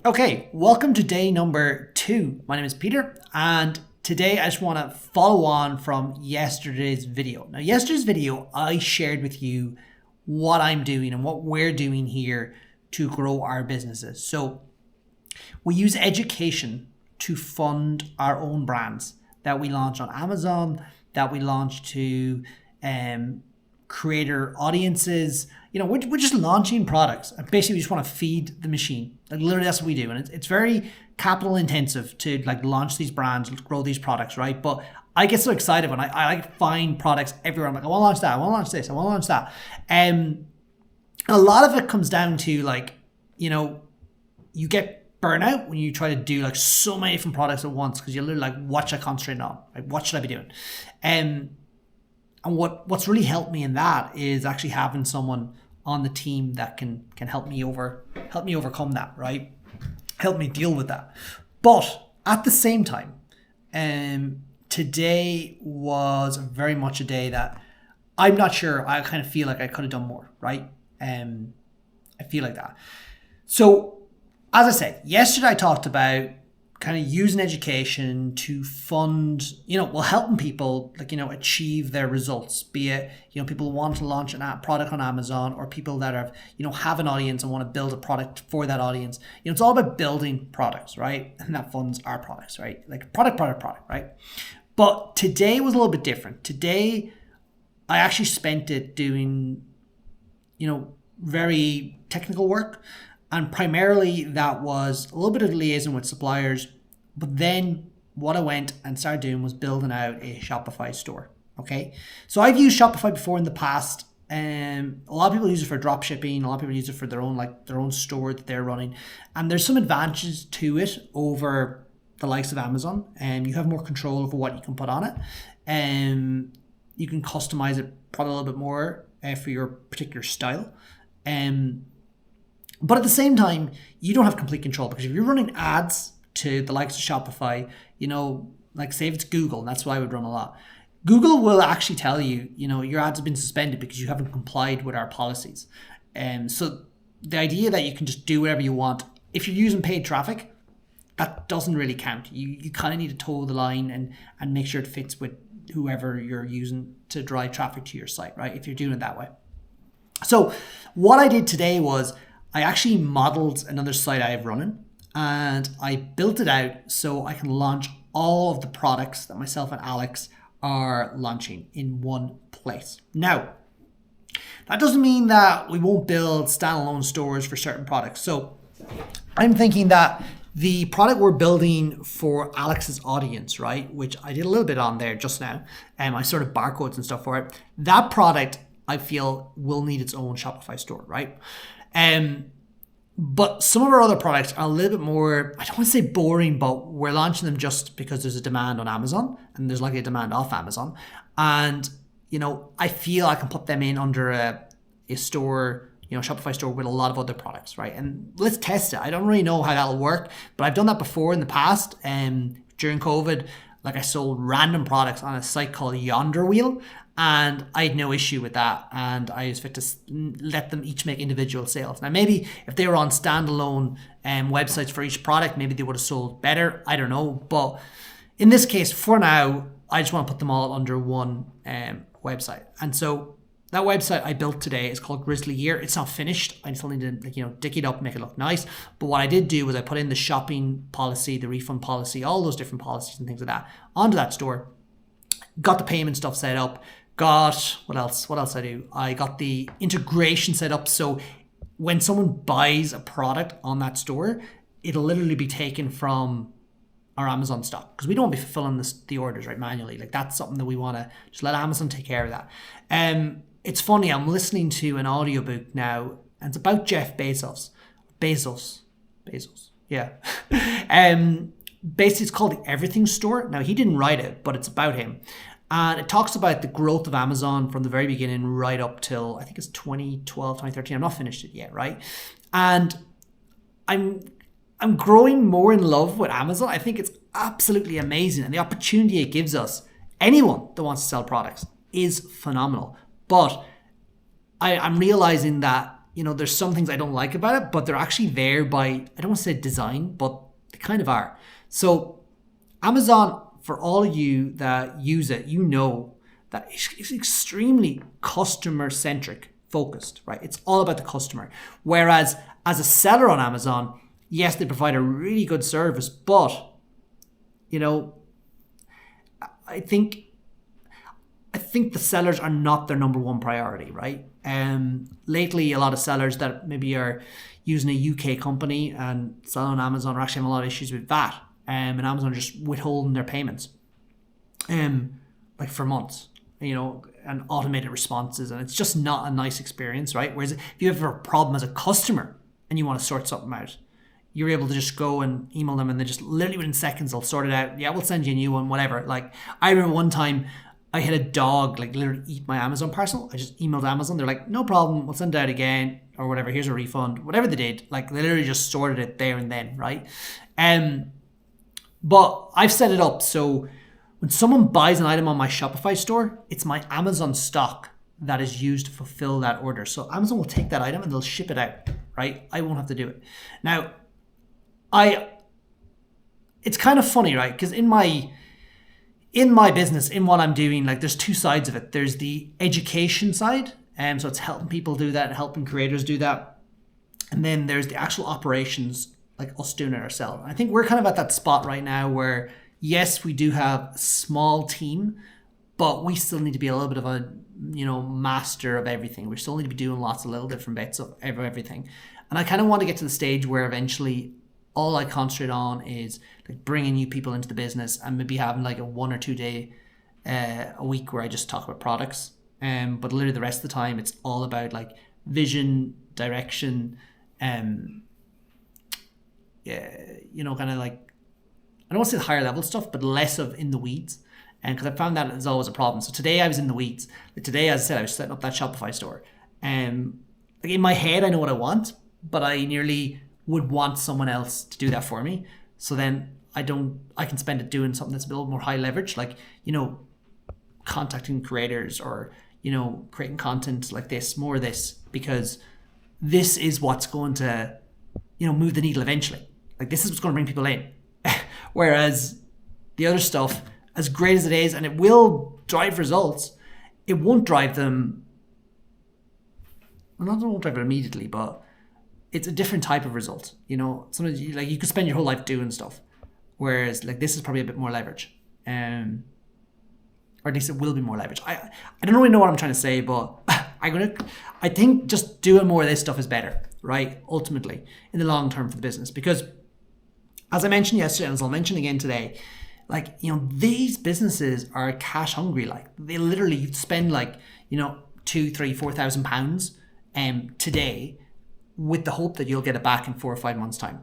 Okay, welcome to day number 2. My name is Peter, and today I just want to follow on from yesterday's video. Now, yesterday's video, I shared with you what I'm doing and what we're doing here to grow our businesses. So we use education to fund our own brands that we launch on Amazon, that we launch to creator audiences. We're just launching products. And basically, we just want to feed the machine. Like literally, that's what we do, and it's very capital intensive to like launch these brands, grow these products, right? But I get so excited when I like find products everywhere. I'm like, I want to launch that. I want to launch this. I want to launch that. And a lot of it comes down to you get burnout when you try to do like so many different products at once because you're literally like, what should I concentrate on? Like, what should I be doing? And what's really helped me in that is actually having someone on the team that can help me overcome that, right? Help me deal with that. But at the same time, today was very much a day that I'm not sure. I kind of feel like I could have done more, right? I feel like that. So as I said, yesterday I talked about kind of using education to fund, helping people achieve their results, be it, people who want to launch an app product on Amazon or people that have an audience and want to build a product for that audience. It's all about building products, right? And that funds our products, right? Like product, right? But today was a little bit different. Today, I actually spent it doing, very technical work. And primarily that was a little bit of liaison with suppliers. But then what I went and started doing was building out a Shopify store. Okay. So I've used Shopify before in the past. A lot of people use it for drop shipping. A lot of people use it for their own store that they're running. And there's some advantages to it over the likes of Amazon. And you have more control over what you can put on it. And you can customize it probably a little bit more for your particular style. But at the same time, you don't have complete control because if you're running ads to the likes of Shopify, like say if it's Google, and that's what I would run a lot. Google will actually tell you, your ads have been suspended because you haven't complied with our policies. So the idea that you can just do whatever you want, if you're using paid traffic, that doesn't really count. You kind of need to toe the line and make sure it fits with whoever you're using to drive traffic to your site, right? If you're doing it that way. So what I did today was I actually modeled another site I have running and I built it out so I can launch all of the products that myself and Alex are launching in one place. Now, that doesn't mean that we won't build standalone stores for certain products. So I'm thinking that the product we're building for Alex's audience, right, which I did a little bit on there just now, I sort of barcodes and stuff for it, that product I feel will need its own Shopify store, right? But some of our other products are a little bit more, I don't want to say boring, but we're launching them just because there's a demand on Amazon and there's likely a demand off Amazon. And, I feel I can put them in under a store, Shopify store with a lot of other products, right? And let's test it. I don't really know how that'll work, but I've done that before in the past. During COVID, like I sold random products on a site called Yonder Wheel. And I had no issue with that. And I was fit to let them each make individual sales. Now, maybe if they were on standalone websites for each product, maybe they would have sold better. I don't know. But in this case, for now, I just want to put them all under one website. And so that website I built today is called Grizzly Gear. It's not finished. I still need to dig it up, make it look nice. But what I did do was I put in the shopping policy, the refund policy, all those different policies and things like that onto that store. Got the payment stuff set up. Got, what else I do? I got the integration set up so when someone buys a product on that store, it'll literally be taken from our Amazon stock because we don't want to be fulfilling the orders, right, manually. Like that's something that we want to just let Amazon take care of that. It's funny, I'm listening to an audiobook now and it's about Jeff Bezos. Yeah. Basically it's called The Everything Store. Now he didn't write it, but it's about him. And it talks about the growth of Amazon from the very beginning right up till, I think it's 2012, 2013. I'm not finished it yet, right? And I'm growing more in love with Amazon. I think it's absolutely amazing. And the opportunity it gives us, anyone that wants to sell products, is phenomenal. But I'm realizing that, there's some things I don't like about it, but they're actually there by, I don't want to say design, but they kind of are. So Amazon, for all of you that use it, that it's extremely customer centric focused, right? It's all about the customer. Whereas as a seller on Amazon, yes, they provide a really good service, but I think the sellers are not their number one priority, right? Lately, a lot of sellers that maybe are using a UK company and selling on Amazon are actually having a lot of issues with VAT, and Amazon just withholding their payments, like for months, and automated responses, and it's just not a nice experience, right? Whereas if you have a problem as a customer and you want to sort something out, you're able to just go and email them, and they just literally within seconds they'll sort it out. Yeah, we'll send you a new one, whatever. Like I remember one time I had a dog like literally eat my Amazon parcel. I just emailed Amazon. They're like, no problem, we'll send it out again or whatever. Here's a refund. Whatever they did, like they literally just sorted it there and then, right? But I've set it up so when someone buys an item on my Shopify store, it's my Amazon stock that is used to fulfill that order. So Amazon will take that item and they'll ship it out, right? I won't have to do it. Now, it's kind of funny, right? Because in my business, in what I'm doing, like there's two sides of it. There's the education side, so it's helping people do that, helping creators do that. And then there's the actual operations, like us doing it ourselves. I think we're kind of at that spot right now where, yes, we do have a small team, but we still need to be a little bit of a, master of everything. We still need to be doing lots of little different bits of everything. And I kind of want to get to the stage where eventually all I concentrate on is like bringing new people into the business and maybe having like a 1 or 2 day a week where I just talk about products. But literally the rest of the time it's all about like vision, direction, kind of like, I don't want to say the higher level stuff, but less of in the weeds. And because I found that is always a problem. So today I was in the weeds. Like today, as I said, I was setting up that Shopify store. Like in my head, I know what I want, but I nearly would want someone else to do that for me. So then I can spend it doing something that's a little more high leverage, like, contacting creators or, creating content like this, more of this, because this is what's going to, move the needle eventually. Like this is what's going to bring people in. Whereas the other stuff, as great as it is, and it will drive results, it won't drive them. Well, not that it won't drive it immediately, but it's a different type of result. Sometimes you could spend your whole life doing stuff, whereas like this is probably a bit more leverage, or at least it will be more leverage. I don't really know what I'm trying to say, but I think just doing more of this stuff is better, right? Ultimately, in the long term for the business, because as I mentioned yesterday, and as I'll mention again today, like, these businesses are cash hungry. Like they literally spend like, 2, 3, 4,000 pounds today with the hope that you'll get it back in 4 or 5 months time.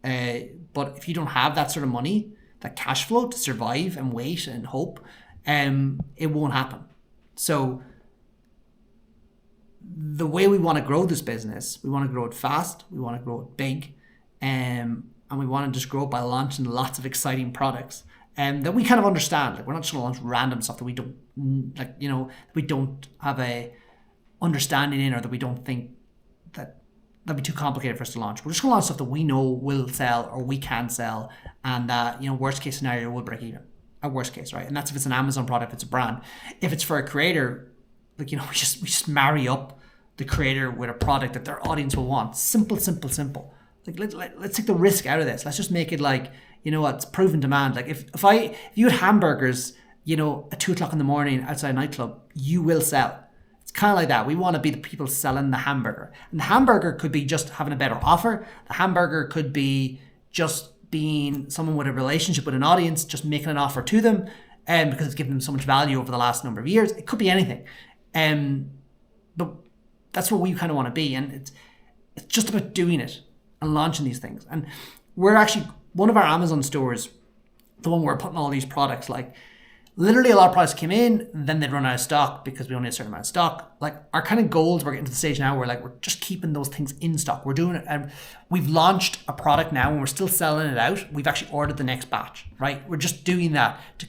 But if you don't have that sort of money, that cash flow to survive and wait and hope, it won't happen. So the way we want to grow this business, we want to grow it fast, we want to grow it big, and we want to just grow it by launching lots of exciting products that we kind of understand. Like we're not just going to launch random stuff that we don't we don't have a understanding in, or that we don't think that'd be too complicated for us to launch. We're just going to launch stuff that we know will sell or we can sell, and that worst case scenario will break even. At worst case, right? And that's if it's an Amazon product, if it's a brand. If it's for a creator, like we just marry up the creator with a product that their audience will want. Simple. Like let's take the risk out of this. Let's just make it like, it's proven demand. Like if you had hamburgers, at 2:00 in the morning outside a nightclub, you will sell. It's kind of like that. We want to be the people selling the hamburger. And the hamburger could be just having a better offer. The hamburger could be just being someone with a relationship with an audience, just making an offer to them, because it's given them so much value over the last number of years. It could be anything. But that's what we kind of want to be. And it's just about doing it and launching these things. And we're actually, one of our Amazon stores, the one where we're putting all these products, like literally a lot of products came in, then they'd run out of stock because we only had a certain amount of stock. Like our kind of goals, we're getting to the stage now where like we're just keeping those things in stock. We're doing it, and we've launched a product now and we're still selling it out. We've actually ordered the next batch, right? We're just doing that to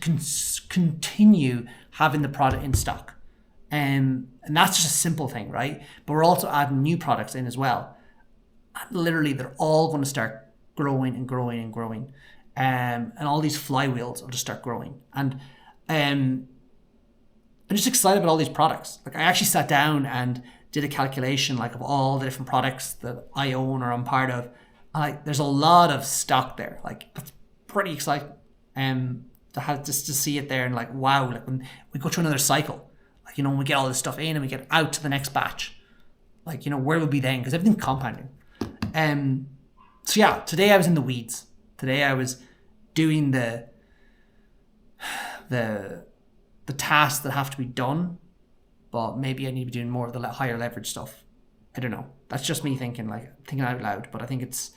continue having the product in stock. And that's just a simple thing, right? But we're also adding new products in as well. And literally, they're all going to start growing and growing and growing. And all these flywheels will just start growing. And I'm just excited about all these products. Like, I actually sat down and did a calculation, like, of all the different products that I own or I'm part of. And, like, there's a lot of stock there. Like, that's pretty exciting. To have just to see it there and like, wow, like when we go through another cycle, like, when we get all this stuff in and we get out to the next batch, like, where would we then? Because everything's compounding. So yeah, today I was in the weeds. Today I was doing the tasks that have to be done, but maybe I need to be doing more of the higher leverage stuff. I don't know. That's just me thinking out loud, but I think it's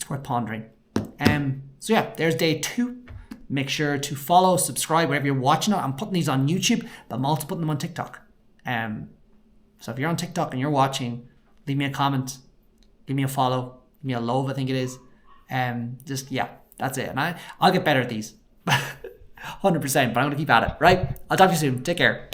worth pondering. So yeah, there's day 2. Make sure to follow, subscribe, wherever you're watching it. I'm putting these on YouTube, but I'm also putting them on TikTok. So if you're on TikTok and you're watching, leave me a comment, give me a follow, give me a love, I think it is. That's it. And I'll get better at these. 100%, but I'm going to keep at it, right? I'll talk to you soon. Take care.